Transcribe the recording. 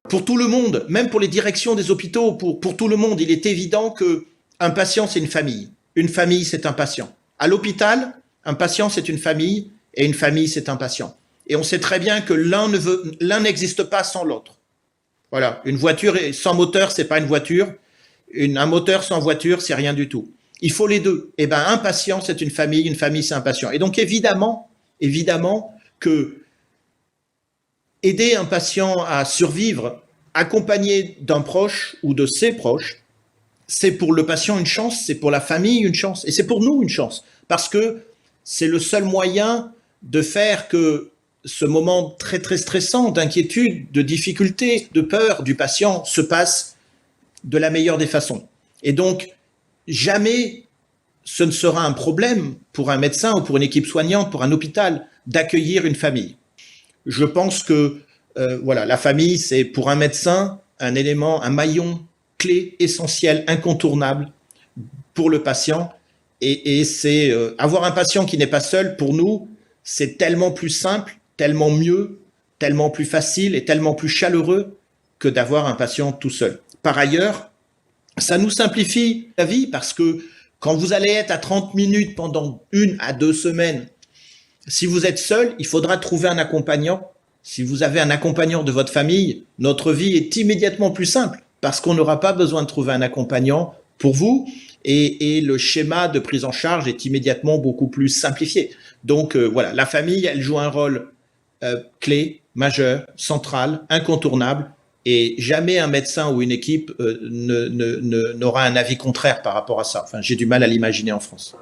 Pour tout le monde, même pour les directions des hôpitaux, pour tout le monde, il est évident que un patient, c'est une famille. Une famille, c'est un patient. À l'hôpital, un patient, c'est une famille, et une famille, c'est un patient. Et on sait très bien que l'un n'existe pas sans l'autre. Voilà, une voiture sans moteur, c'est pas une voiture. Un moteur sans voiture, c'est rien du tout. Il faut les deux. Eh ben, un patient, c'est une famille, c'est un patient. Et donc, évidemment que aider un patient à survivre, accompagné d'un proche ou de ses proches, c'est pour le patient une chance, c'est pour la famille une chance, et c'est pour nous une chance, parce que c'est le seul moyen de faire que ce moment très très stressant, d'inquiétude, de difficulté, de peur du patient se passe de la meilleure des façons. Et donc, jamais ce ne sera un problème pour un médecin ou pour une équipe soignante, pour un hôpital, d'accueillir une famille. Je pense que voilà, la famille, c'est pour un médecin un élément, un maillon clé, essentiel, incontournable pour le patient. Et c'est avoir un patient qui n'est pas seul, pour nous, c'est tellement plus simple, tellement mieux, tellement plus facile et tellement plus chaleureux que d'avoir un patient tout seul. Par ailleurs, ça nous simplifie la vie parce que quand vous allez être à 30 minutes pendant 1 à 2 semaines, si vous êtes seul, il faudra trouver un accompagnant. Si vous avez un accompagnant de votre famille, notre vie est immédiatement plus simple parce qu'on n'aura pas besoin de trouver un accompagnant pour vous et le schéma de prise en charge est immédiatement beaucoup plus simplifié. Donc voilà, la famille, elle joue un rôle clé, majeur, central, incontournable et jamais un médecin ou une équipe n'aura un avis contraire par rapport à ça. Enfin, j'ai du mal à l'imaginer en France.